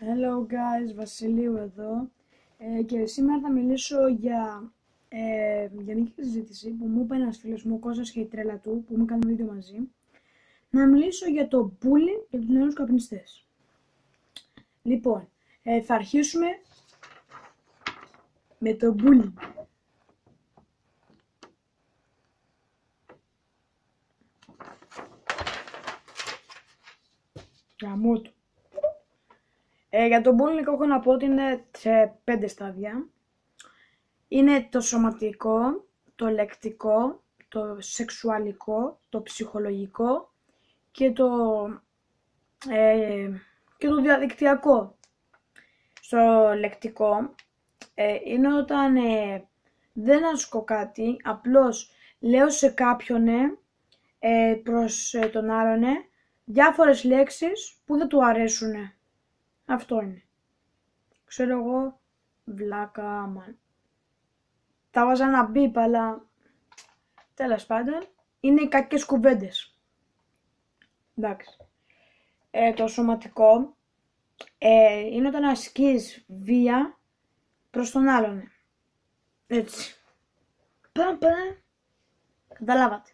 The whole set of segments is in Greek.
Hello guys, Βασιλείου εδώ και σήμερα θα μιλήσω για γενική συζήτηση που μου είπε ένας φίλος μου, ο Κώστας και η τρέλα του, που μου έκανε βίντεο μαζί. Να μιλήσω για το bullying και τους νέους καπνιστές. Λοιπόν, θα αρχίσουμε με το bullying. Γαμώτο. Για το bullying έχω να πω ότι είναι σε 5 στάδια. Είναι το σωματικό, το λεκτικό, το σεξουαλικό, το ψυχολογικό και το διαδικτυακό. Στο λεκτικό είναι όταν δεν ασκώ κάτι, απλώς λέω σε κάποιον προς τον άλλον διάφορες λέξεις που δεν του αρέσουν. Αυτό είναι. Ξέρω εγώ, βλάκα, μαν. Τα βάζα ένα μπιπ, αλλά τέλος πάντων είναι οι κακές κουβέντες. Εντάξει. Το σωματικό είναι όταν ασκείς βία προς τον άλλον. Έτσι. Καταλάβατε.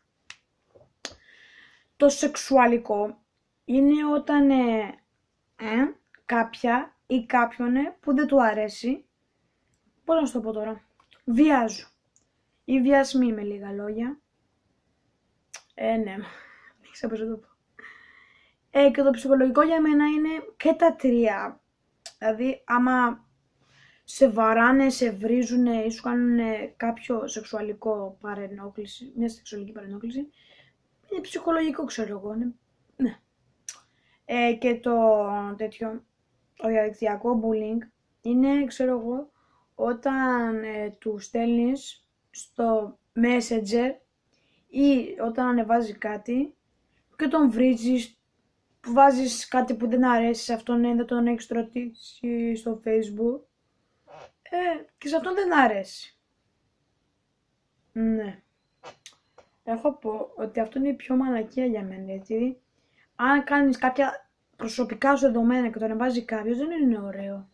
Το σεξουαλικό είναι όταν κάποια ή κάποιον που δεν του αρέσει, πώς να σου το πω τώρα, βιάζω ή βιασμοί με λίγα λόγια. Ναι, δεν ξέρω πώς να το πω. Και το ψυχολογικό για μένα είναι και τα τρία. Δηλαδή άμα σε βαράνε, σε βρίζουν ή σου κάνουν κάποιο σεξουαλικό παρενόχληση, μια σεξουαλική παρενόχληση, είναι ψυχολογικό, ξέρω εγώ. Ναι. Και το τέτοιο, το διαδικτυακό bullying είναι, ξέρω εγώ, όταν του στέλνεις στο Messenger ή όταν ανεβάζει κάτι και τον βρίζεις, βάζεις κάτι που δεν αρέσει σε αυτόν, δεν τον έχεις ρωτήσει στο Facebook και σε αυτόν δεν αρέσει. Ναι. Έχω πω ότι αυτό είναι η πιο μαλακία για μένα, γιατί αν κάνεις κάποια προσωπικά σου δεδομένα και το ανεβάζει κάποιος, δεν είναι ωραίο.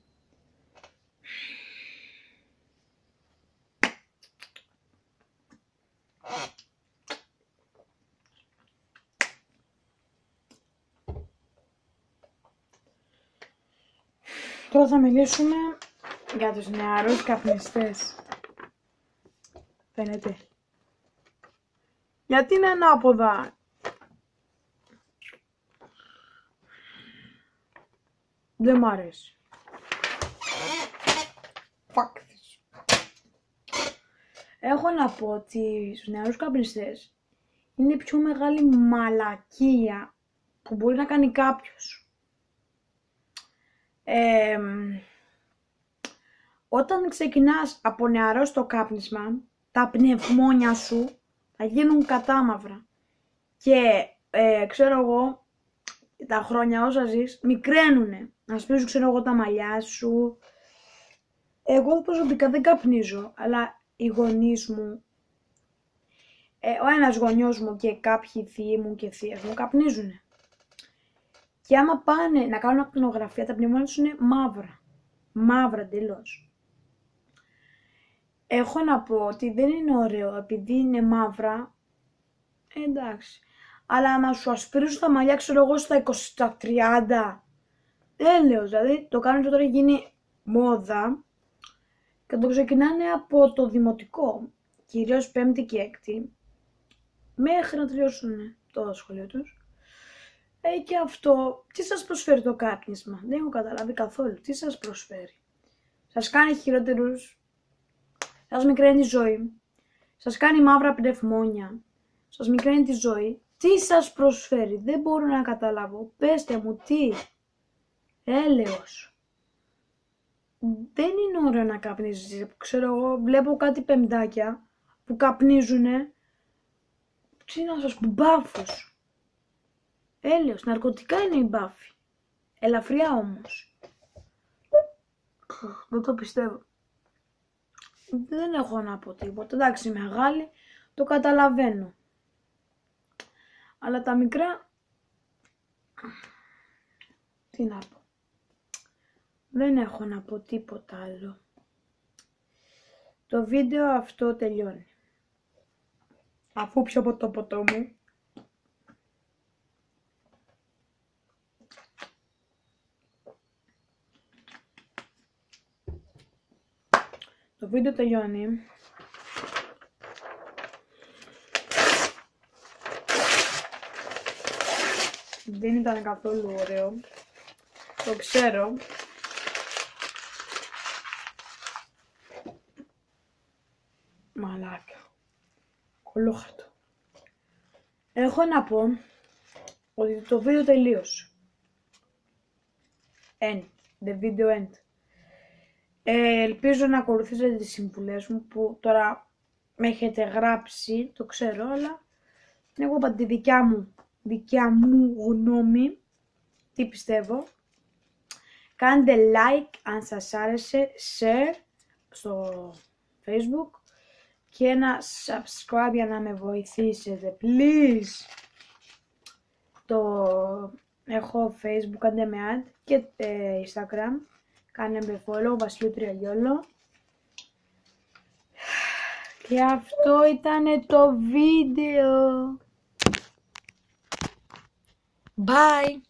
Τώρα θα μιλήσουμε για τους νεαρούς καπνιστές. Φαίνεται. Γιατί είναι ανάποδα. Δεν μ' αρέσει. Fuck this. Έχω να πω ότι στους νεαρούς καπνιστές είναι η πιο μεγάλη μαλακία που μπορεί να κάνει κάποιος. Όταν ξεκινάς από νεαρό στο κάπνισμα, τα πνευμόνια σου θα γίνουν κατάμαυρα και ξέρω εγώ, τα χρόνια όσα ζεις μικραίνουνε, να σπίζουν, ξέρω εγώ, τα μαλλιά σου. Εγώ προσωπικά δεν καπνίζω, αλλά οι γονείς μου, ο ένας γονιός μου και κάποιοι θείοι μου και θείες μου καπνίζουνε. Και άμα πάνε να κάνουν ακτινογραφία, τα πνευμόνια τους είναι μαύρα. Μαύρα εντελώς. Έχω να πω ότι δεν είναι ωραίο επειδή είναι μαύρα. Εντάξει. Αλλά να σου ασπρίζουν τα μαλλιά, ξέρω εγώ, στα 20-30. Έλεος, δηλαδή το κάνουν και τώρα γίνει μόδα. Και το ξεκινάνε από το δημοτικό. Κυρίως 5η και 6η. Μέχρι να τελειώσουν το σχολείο τους. Και αυτό, τι σας προσφέρει το κάπνισμα? Δεν έχω καταλάβει καθόλου. Τι σας προσφέρει? Σας κάνει χειρότερους, σας μικραίνει τη ζωή, σας κάνει μαύρα πνευμόνια, σας μικραίνει τη ζωή. Τι σας προσφέρει? Δεν μπορώ να καταλάβω. Πέστε μου τι. Έλεος. Δεν είναι ωραίο να καπνίζεις. Ξέρω εγώ, βλέπω κάτι πεμπτάκια που καπνίζουνε. Τι να σας πω, μπάφους. Έλεος, ναρκωτικά είναι η μπάφη. Ελαφριά όμως. Δεν το πιστεύω. Δεν έχω να πω τίποτα. Εντάξει, μεγάλη, το καταλαβαίνω. Αλλά τα μικρά, τι να πω. Δεν έχω να πω τίποτα άλλο. Το βίντεο αυτό τελειώνει. Αφού πιω από το ποτό μου. Το βίντεο τελειώνει. Δεν ήταν καθόλου ωραίο. Το ξέρω. Μαλάκα. Κολόχαρτο. Έχω να πω ότι το βίντεο τελείωσε. End. The video end. Ελπίζω να ακολουθήσετε τις συμβουλές μου που τώρα με έχετε γράψει, το ξέρω, αλλά εγώ είπα τη δικιά μου γνώμη, τι πιστεύω. Κάντε like αν σας άρεσε, share στο Facebook και ένα subscribe για να με βοηθήσετε, please. Έχω Facebook, κάντε με add και Instagram. Κάνε με follow, Βασιλείου Τριαγιόλο. Και αυτό ήταν το βίντεο. Bye!